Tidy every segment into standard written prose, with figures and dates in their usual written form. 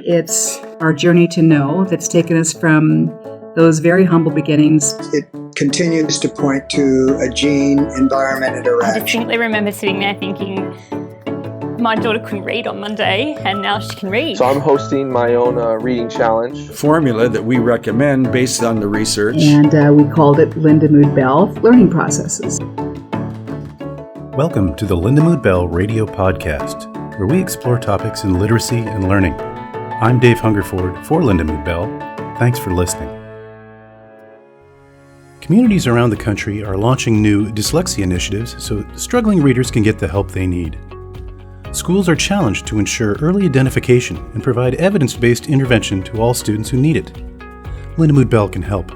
it's our journey to know that's taken us from those very humble beginnings. It continues to point to a gene-environment I interaction. distinctly remember sitting there thinking, my daughter couldn't read on Monday, and now she can read. So I'm hosting my own reading challenge. Formula that we recommend based on the research. And we called it Lindamood-Bell Learning Processes. Welcome to the Lindamood-Bell Radio Podcast, where we explore topics in literacy and learning. I'm Dave Hungerford for Lindamood-Bell. Thanks for listening. Communities around the country are launching new dyslexia initiatives so struggling readers can get the help they need. Schools are challenged to ensure early identification and provide evidence-based intervention to all students who need it. Lindamood-Bell can help.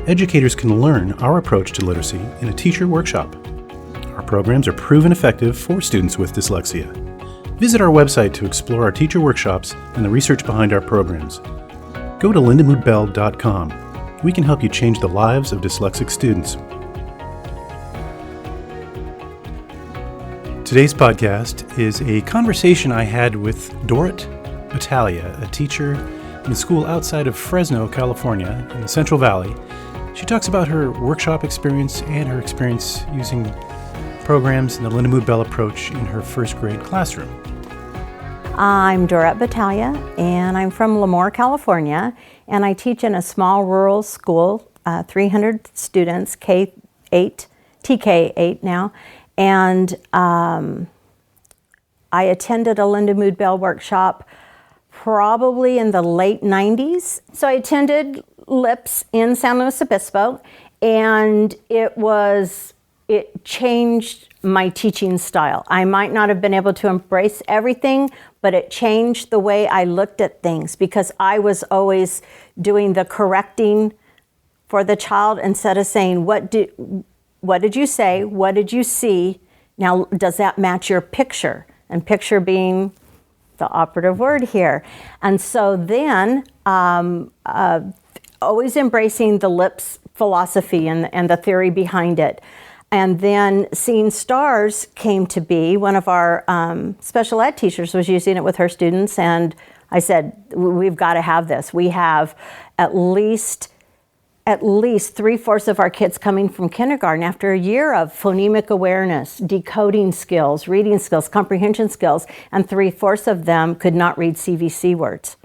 Educators can learn our approach to literacy in a teacher workshop. Our programs are proven effective for students with dyslexia. Visit our website to explore our teacher workshops and the research behind our programs. Go to lindamood-bell.com. We can help you change the lives of dyslexic students. Today's podcast is a conversation I had with Dorit, Battaglia, a teacher in a school outside of Fresno, California, in the Central Valley. She talks about her workshop experience and her experience using programs in the Lindamood-Bell approach in her first grade classroom. I'm Dorit Battaglia, and I'm from Lemoore, California, and I teach in a small rural school, 300 students, K-8, TK-8 now, and I attended a Lindamood-Bell workshop probably in the late 90s. So I attended LIPS in San Luis Obispo, and it changed my teaching style. I might not have been able to embrace everything, but it changed the way I looked at things because I was always doing the correcting for the child instead of saying, what did you say? What did you see? Now, does that match your picture? And picture being the operative word here. And so then, always embracing the LIPS philosophy and the theory behind it. And then Seeing Stars came to be. One of our special ed teachers was using it with her students, and I said, we've got to have this. We have at least 3/4 of our kids coming from kindergarten after a year of phonemic awareness, decoding skills, reading skills, comprehension skills, and 3/4 of them could not read CVC words.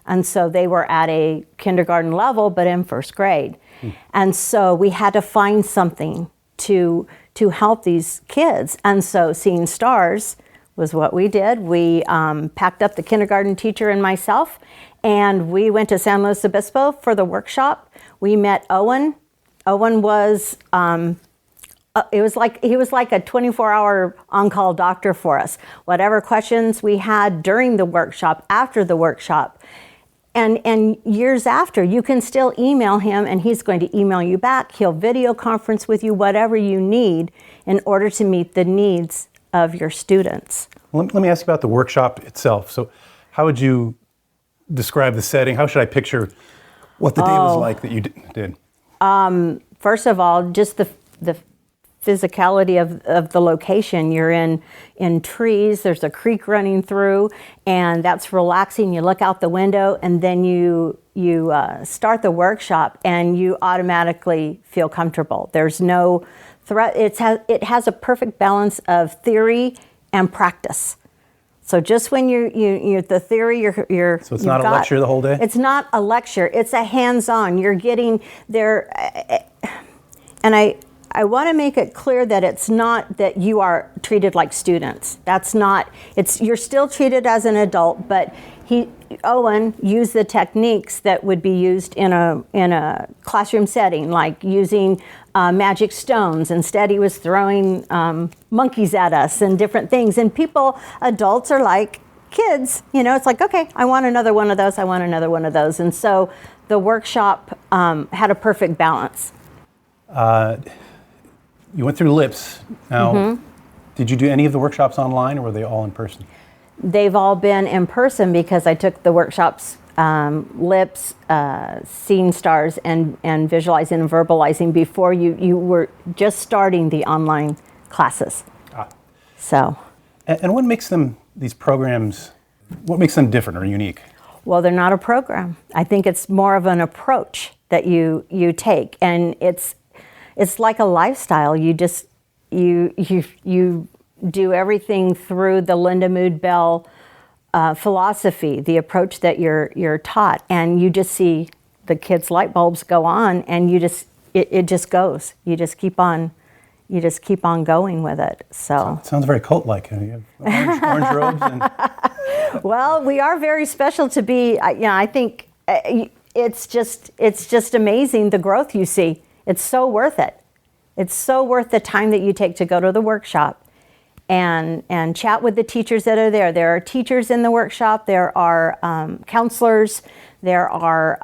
And so they were at a kindergarten level, but in first grade. And so we had to find something to help these kids. And so Seeing Stars was what we did. We packed up the kindergarten teacher and myself, and we went to San Luis Obispo for the workshop. We met Owen. Owen was, he was like a 24-hour on-call doctor for us. Whatever questions we had during the workshop, after the workshop, and years after, you can still email him and he's going to email you back. He'll video conference with you, whatever you need in order to meet the needs of your students. Let me ask you about the workshop itself. So how would you describe the setting? How should I picture what the day was like that you did? First of all, just the physicality of the location. You're in trees, there's a creek running through, and that's relaxing. You look out the window, and then you start the workshop, and you automatically feel comfortable. There's no threat. It has a perfect balance of theory and practice. So just when you the theory, you're So it's not a lecture the whole day? It's not a lecture. It's a hands-on. You're getting there, and I want to make it clear that it's not that you are treated like students. That's not. You're still treated as an adult, but Owen used the techniques that would be used in a classroom setting, like using magic stones. Instead, he was throwing monkeys at us and different things. And adults are like kids. It's like, okay, I want another one of those. I want another one of those. And so the workshop had a perfect balance. You went through LIPS. Now, Did you do any of the workshops online, or were they all in person? They've all been in person because I took the workshops, LIPS, Seeing Stars, and visualizing and verbalizing before you were just starting the online classes. So. And what makes these programs, what makes them different or unique? Well, they're not a program. I think it's more of an approach that you take, and it's like a lifestyle. You just you do everything through the Lindamood-Bell philosophy, the approach that you're taught, and you just see the kids' light bulbs go on, and it just goes. You just keep on going with it. So Sounds very cult-like. You have orange robes and well, we are very special to be. I think it's just amazing the growth you see. It's so worth it. It's so worth the time that you take to go to the workshop and chat with the teachers that are there. There are teachers in the workshop. There are counselors. There are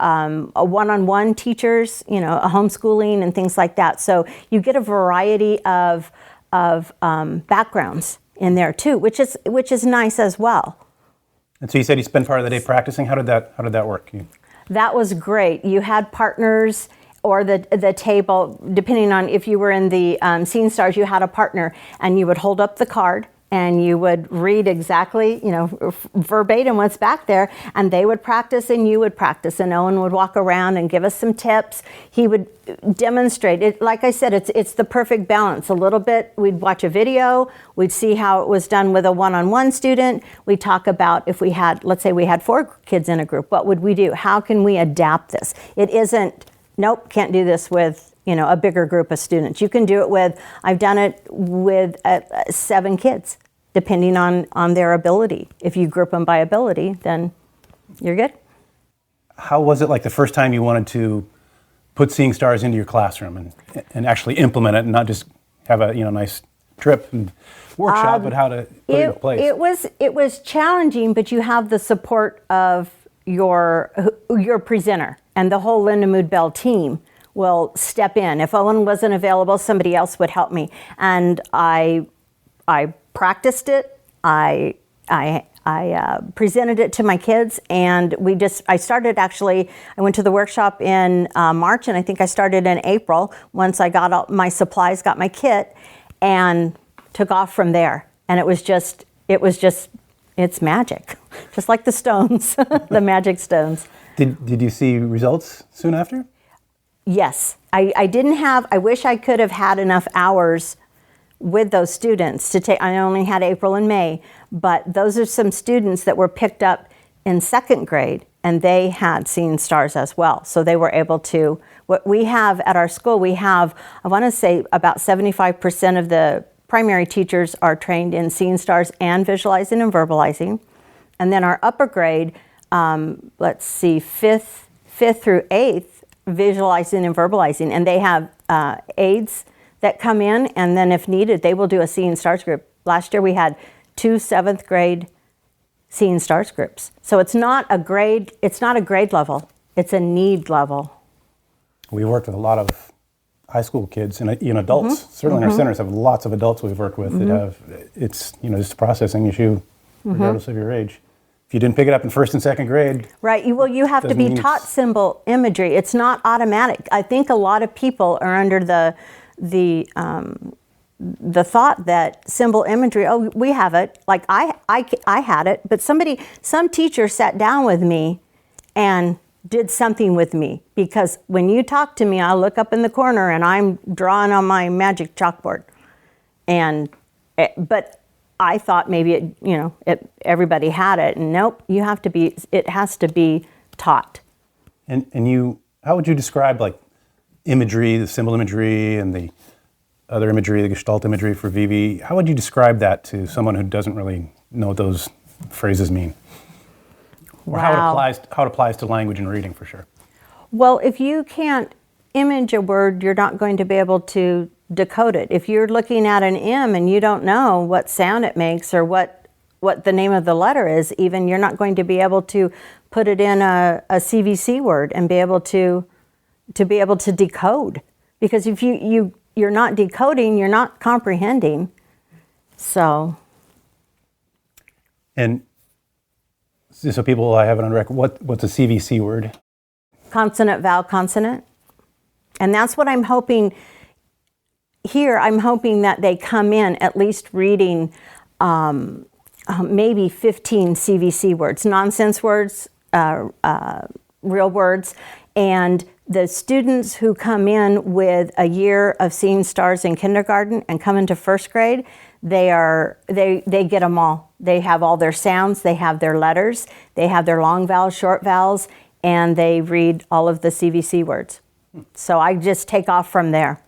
one-on-one teachers, a homeschooling and things like that. So you get a variety of backgrounds in there too, which is nice as well. And so you said you spent part of the day practicing. How did that work? That was great. You had partners or the table, depending on if you were in the Scene Stars, you had a partner, and you would hold up the card and you would read exactly, verbatim what's back there, and they would practice and you would practice, and Owen would walk around and give us some tips. He would demonstrate it. Like I said, it's the perfect balance. A little bit, we'd watch a video, we'd see how it was done with a one-on-one student. We'd talk about if we had, let's say we had 4 kids in a group, what would we do? How can we adapt this? It isn't, nope, can't do this with, a bigger group of students. You can do it with, I've done it with 7 kids, depending on their ability. If you group them by ability, then you're good. How was it like the first time you wanted to put Seeing Stars into your classroom and actually implement it and not just have a nice trip and workshop, but how to put it into place? It was challenging, but you have the support of your presenter, and the whole Lindamood-Bell team will step in. If Owen wasn't available, somebody else would help me. And I practiced it. I presented it to my kids, and I started actually, I went to the workshop in March, and I think I started in April once I got all my supplies, got my kit, and took off from there. And it's magic, just like the stones, the magic stones. Did you see results soon after? Yes. I wish I could have had enough hours with those students to take. I only had April and May, but those are some students that were picked up in 2nd grade, and they had Seeing Stars as well. So they were able to, what we have at our school, we have, I want to say about 75% of the primary teachers are trained in Seeing Stars and visualizing and verbalizing. And then our upper grade, let's see, 5th through 8th, visualizing and verbalizing. And they have aides that come in, and then if needed, they will do a Seeing Stars group. Last year we had 2 7th grade Seeing Stars groups. So it's not a grade level, it's a need level. We worked with a lot of high school kids and adults. Mm-hmm. Certainly in our centers have lots of adults we've worked with that have, it's just a processing issue regardless of your age. If you didn't pick it up in 1st and 2nd grade. Right, you have to be taught symbol imagery. It's not automatic. I think a lot of people are under the thought that symbol imagery, we have it, like I had it, but some teacher sat down with me and did something with me, because when you talk to me, I look up in the corner and I'm drawing on my magic chalkboard, but I thought maybe everybody had it, and nope, it has to be taught. And how would you describe like imagery, the symbol imagery and the other imagery, the Gestalt imagery for Vivi? How would you describe that to someone who doesn't really know what those phrases mean? Or how it applies to language and reading, for sure. Well, if you can't image a word, you're not going to be able to decode it. If you're looking at an M and you don't know what sound it makes or what the name of the letter is, even, you're not going to be able to put it in a CVC word and be able to decode. Because if you're not decoding, you're not comprehending. So. And so people, I have it on record, what's a CVC word? Consonant, vowel, consonant. And that's what I'm hoping here. I'm hoping that they come in at least reading maybe 15 CVC words. Nonsense words, real words. And the students who come in with a year of seeing stars in kindergarten and come into first grade, they get them all. They have all their sounds, they have their letters, they have their long vowels, short vowels, and they read all of the CVC words. So I just take off from there.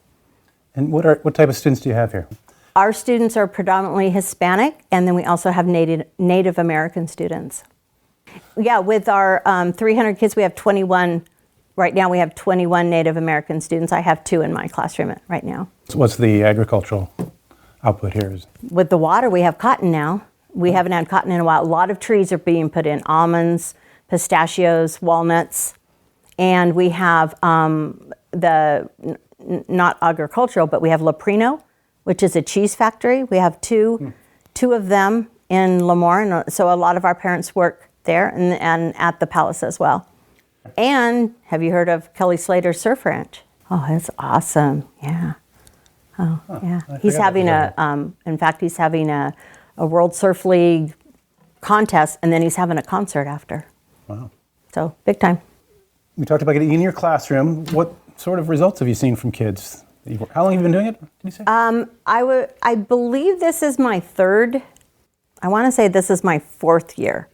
And what type of students do you have here? Our students are predominantly Hispanic, and then we also have Native American students. Yeah, with our 300 kids, we have 21. Right now we have 21 Native American students. I have 2 in my classroom right now. So what's the agricultural output here? With the water, we have cotton now. We haven't had cotton in a while. A lot of trees are being put in, almonds, pistachios, walnuts, and we have not agricultural, but we have Leprino, which is a cheese factory. We have two of them in Lemoore, and so a lot of our parents work there and at the palace as well. And have you heard of Kelly Slater's Surf Ranch? Oh, it's awesome. Yeah. Oh, yeah. He's having in fact, he's having a World Surf League contest, and then he's having a concert after. Wow. So, big time. We talked about getting in your classroom. What sort of results have you seen from kids? How long have you been doing it, did you say? I believe this is my third, I want to say this is my 4th year,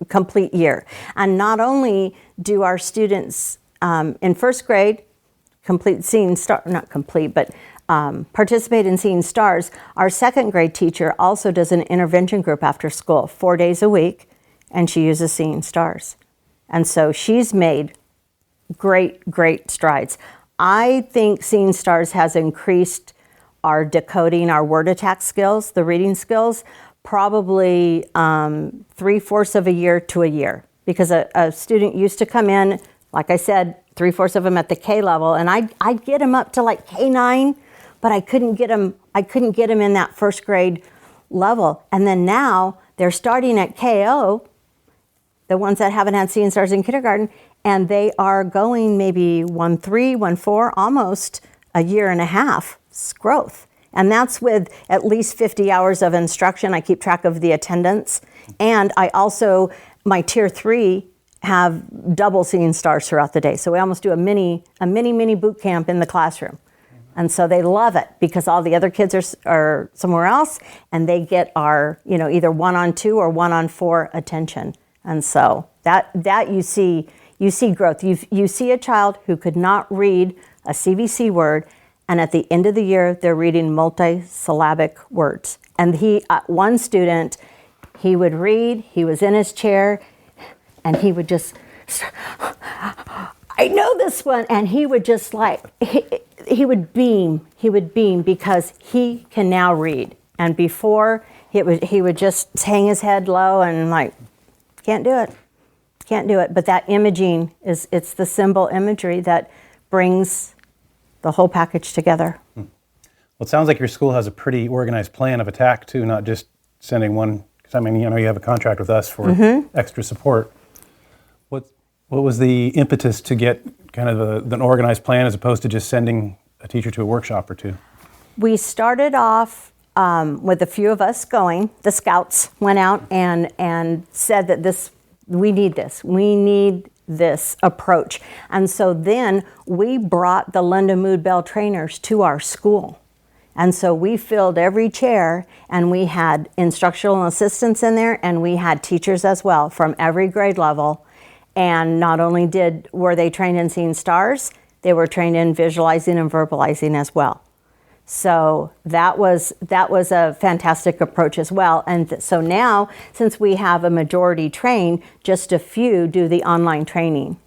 complete year. And not only do our students in first grade participate in seeing stars, our second grade teacher also does an intervention group after school, 4 days a week, and she uses seeing stars. And so she's made great strides. I think Seeing Stars has increased our decoding, our word attack skills, the reading skills, probably 3/4 of a year to a year. Because a student used to come in, like I said, 3/4 of them at the K level, and I'd get them up to like K9, but I couldn't get them in that first grade level. And then now they're starting at KO, the ones that haven't had Seeing Stars in kindergarten, and they are going maybe 1.3, 1.4, almost a year and a half growth. And that's with at least 50 hours of instruction. I keep track of the attendance. And I also, my tier 3 have double Seeing Stars throughout the day. So we almost do a mini boot camp in the classroom. And so they love it because all the other kids are somewhere else, and they get our, either 1-on-2 or 1-on-4 attention. And so that you see growth. You see a child who could not read a CVC word, and at the end of the year, they're reading multisyllabic words. And one student, he would read, he was in his chair, and he would just, I know this one, and he would just he would beam because he can now read. And before, he would just hang his head low and can't do it. But that imaging it's the symbol imagery that brings the whole package together. Well, it sounds like your school has a pretty organized plan of attack too, not just sending one, because you have a contract with us for extra support. What was the impetus to get kind of an organized plan as opposed to just sending a teacher to a workshop or two? We started off with a few of us going. The scouts went out and said that we need this approach. And so then we brought the Lindamood-Bell trainers to our school. And so we filled every chair, and we had instructional assistants in there, and we had teachers as well from every grade level. And not only were they trained in Seeing Stars, they were trained in visualizing and verbalizing as well. So that was a fantastic approach as well. And so now, since we have a majority trained, just a few do the online training.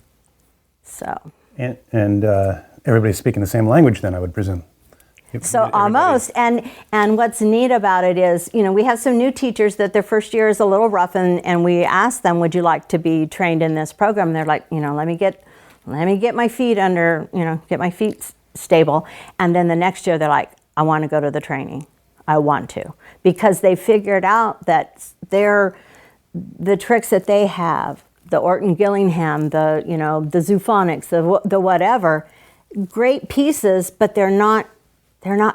So. And everybody's speaking the same language then, I would presume. So almost, and what's neat about it is, we have some new teachers that their first year is a little rough, and we ask them, would you like to be trained in this program? And they're like, let me get my feet under, get my feet stable. And then the next year they're like, I want to go to the training. I want to, because they figured out that the tricks that they have, the Orton Gillingham, the zoophonics, the whatever, great pieces, but they're not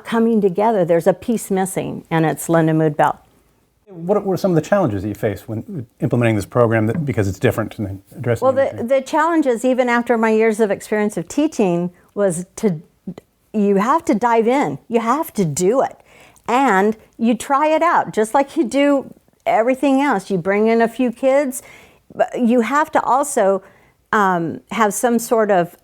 coming together. There's a piece missing, and it's Lindamood-Bell. What were some of the challenges that you faced when implementing this program because it's different and addressing Well, the challenges, even after my years of experience of teaching, was you have to dive in. You have to do it. And you try it out, just like you do everything else. You bring in a few kids, but you have to also have some sort of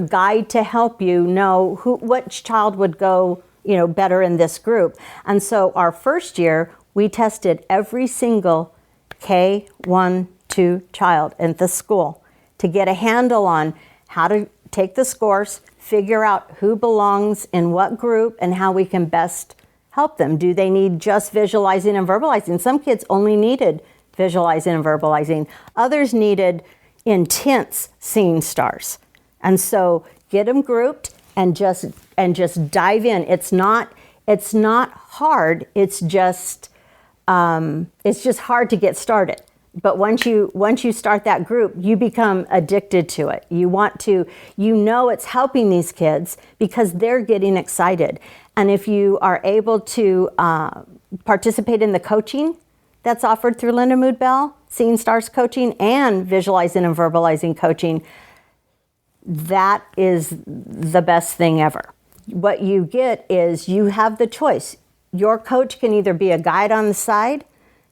guide to help you know which child would go better in this group. And so our first year, we tested every single K-1, 2 child at the school to get a handle on how to take the scores, figure out who belongs in what group, and how we can best help them. Do they need just visualizing and verbalizing? Some kids only needed visualizing and verbalizing. Others needed intense seeing stars. And so get them grouped and just dive in. It's not hard. It's just hard to get started. But once you start that group, you become addicted to it. It's helping these kids because they're getting excited. And if you are able to participate in the coaching that's offered through Lindamood-Bell, Seeing Stars coaching and visualizing and verbalizing coaching, that is the best thing ever. What you get is you have the choice. Your coach can either be a guide on the side,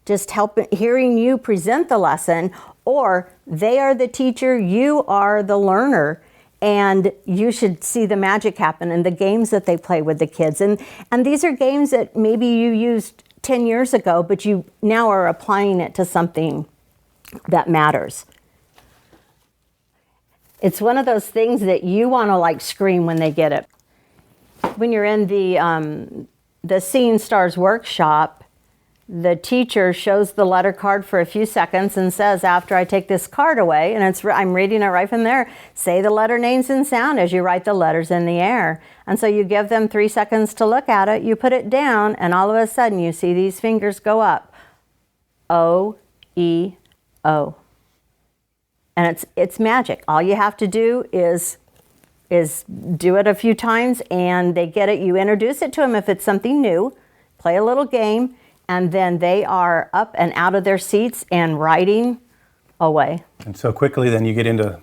just hearing you present the lesson, or they are the teacher, you are the learner, and you should see the magic happen in the games that they play with the kids. And these are games that maybe you used 10 years ago, but you now are applying it to something that matters. It's one of those things that you want to scream when they get it. When you're in the Seeing Stars workshop, the teacher shows the letter card for a few seconds and says, after I take this card away, and I'm reading it right from there, say the letter names and sound as you write the letters in the air. And so you give them 3 seconds to look at it, you put it down, and all of a sudden you see these fingers go up. O, E, O. And it's magic. All you have to do is do it a few times and they get it. You introduce it to them if it's something new, play a little game, and then they are up and out of their seats and writing away. And so quickly then you get into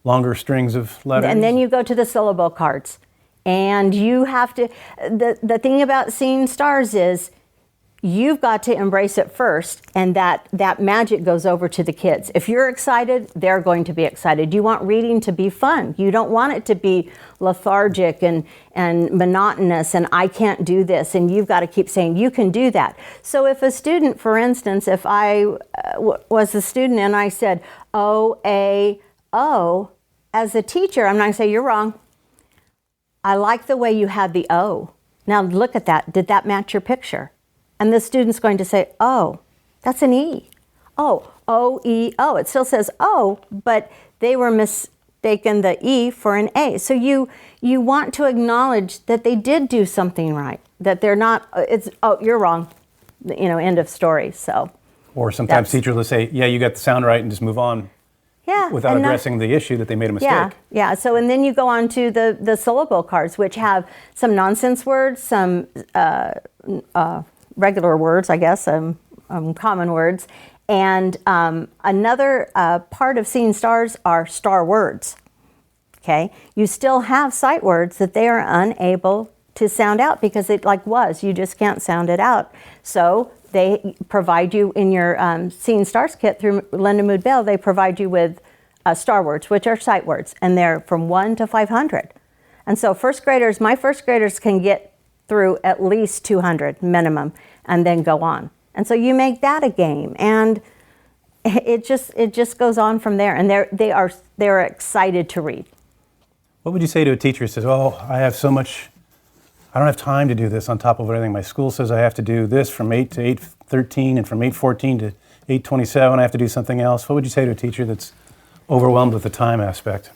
longer strings of letters? And then you go to the syllable cards. And you have to, the thing about Seeing Stars is you've got to embrace it first, and that magic goes over to the kids. If you're excited, they're going to be excited. You want reading to be fun. You don't want it to be lethargic and monotonous and I can't do this, and you've got to keep saying you can do that. So if a student, for instance, if I was a student and I said O, A, O, as a teacher, I'm not going to say you're wrong. I like the way you had the O. Now look at that. Did that match your picture? And the student's going to say, oh, that's an E. Oh, O-E-O. It still says O, but they were mistaken the E for an A. So you want to acknowledge that they did do something right, that they're not, you're wrong, end of story. So. Or sometimes teachers will say, yeah, you got the sound right, and just move on. Yeah, without addressing the issue that they made a mistake. Yeah. So, and then you go on to the syllable cards, which have some nonsense words, some regular words, I guess, common words. And another part of Seeing Stars are star words. Okay, you still have sight words that they are unable to sound out because it you just can't sound it out. So they provide you in your Seeing Stars kit through Lindamood-Bell, they provide you with star words, which are sight words, and they're from 1 to 500. And so my first graders can get through at least 200 minimum and then go on. And so you make that a game, and it just goes on from there, and they're excited to read. What would you say to a teacher who says, I don't have time to do this on top of everything. My school says I have to do this from 8 to 8:13 and from 8:14 to 8:27 I have to do something else. What would you say to a teacher that's overwhelmed with the time aspect?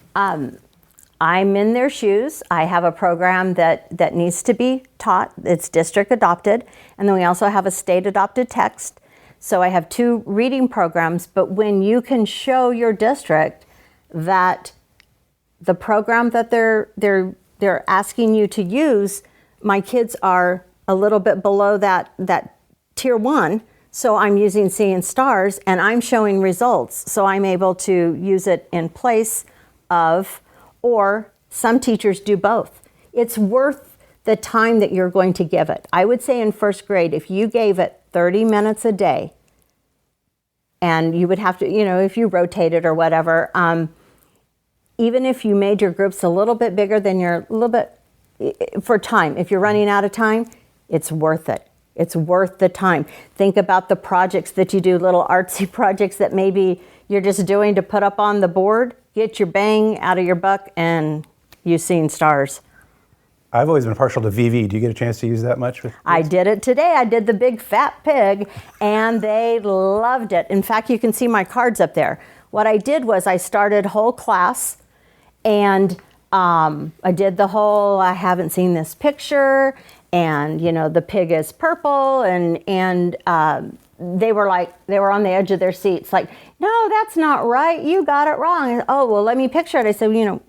I'm in their shoes. I have a program that needs to be taught. It's district adopted. And then we also have a state adopted text. So I have 2 reading programs. But when you can show your district that the program that they're asking you to use, my kids are a little bit below that tier 1, so I'm using Seeing Stars, and I'm showing results. So I'm able to use it in place of, or some teachers do both. It's worth the time that you're going to give it. I would say in first grade, if you gave it 30 minutes a day, and you would have to, if you rotated or whatever, even if you made your groups a little bit bigger than for time, if you're running out of time, it's worth it. It's worth the time. Think about the projects that you do, little artsy projects that maybe you're just doing to put up on the board. Get your bang out of your buck and you've seen stars. I've always been partial to Vivi. Do you get a chance to use that much? I did it today. I did the big fat pig, and they loved it. In fact, you can see my cards up there. What I did was I started whole class, and I did the whole, I haven't seen this picture, and the pig is purple, and they were on the edge of their seats, like, no, that's not right. You got it wrong. And, oh, well, let me picture it. I said,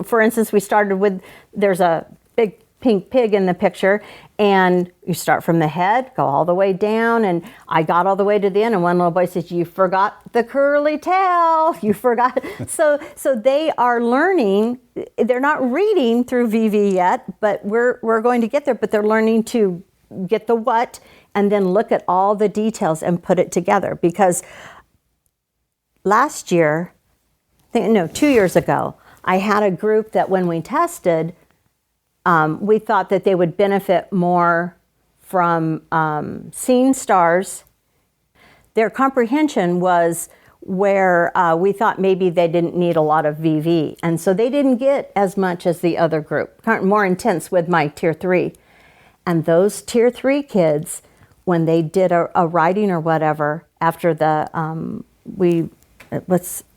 for instance, we started with, there's a big pink pig in the picture, and you start from the head, go all the way down, and I got all the way to the end, and one little boy says, you forgot the curly tail, you forgot. So they are learning. They're not reading through Vivi yet, but we're going to get there, but they're learning to get the what, and then look at all the details and put it together. Because last year, 2 years ago, I had a group that when we tested, we thought that they would benefit more from seeing stars. Their comprehension was where we thought maybe they didn't need a lot of VV. And so they didn't get as much as the other group, more intense with my tier 3. And those tier 3 kids, when they did a writing or whatever, after the,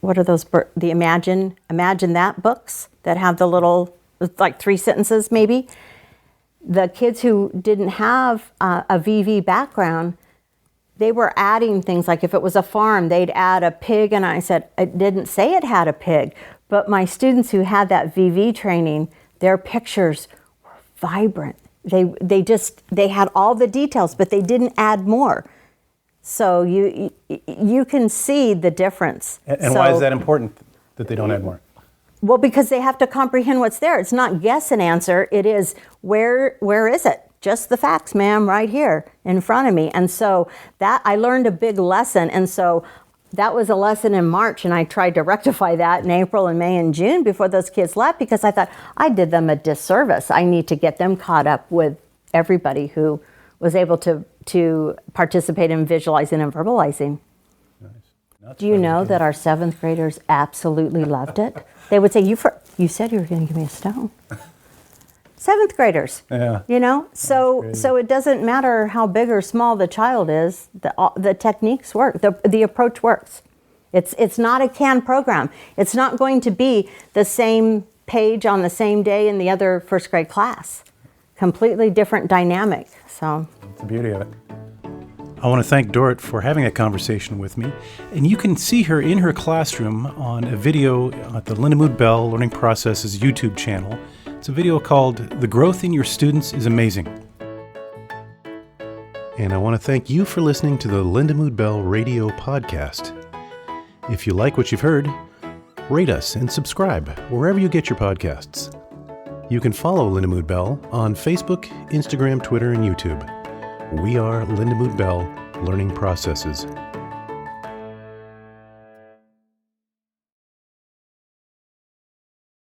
what are those, the Imagine That books that have the little, like 3 sentences maybe. The kids who didn't have a VV background, they were adding things, like if it was a farm, they'd add a pig, and I said, it didn't say it had a pig. But my students who had that VV training, their pictures were vibrant. They had all the details, but they didn't add more. So you can see the difference. And why is that important that they don't add more? Well, because they have to comprehend what's there. It's not guess and answer. It is, where is it? Just the facts, ma'am, right here in front of me. And so that I learned a big lesson. And so that was a lesson in March, and I tried to rectify that in April and May and June before those kids left, because I thought I did them a disservice. I need to get them caught up with everybody who was able to participate in visualizing and verbalizing. Nice. Do you know that our 7th graders absolutely loved it? They would say, you said you were going to give me a stone. 7th graders, yeah. So it doesn't matter how big or small the child is, the techniques work, the approach works. It's not a canned program. It's not going to be the same page on the same day in the other first grade class. Completely different dynamic, so. That's the beauty of it. I want to thank Dorit for having a conversation with me, and you can see her in her classroom on a video at the Lindamood-Bell Learning Processes YouTube channel. It's a video called The Growth in Your Students is Amazing. And I want to thank you for listening to the Lindamood-Bell Radio Podcast. If you like what you've heard, rate us and subscribe wherever you get your podcasts. You can follow Lindamood-Bell on Facebook, Instagram, Twitter, and YouTube. We are Lindamood-Bell Learning Processes.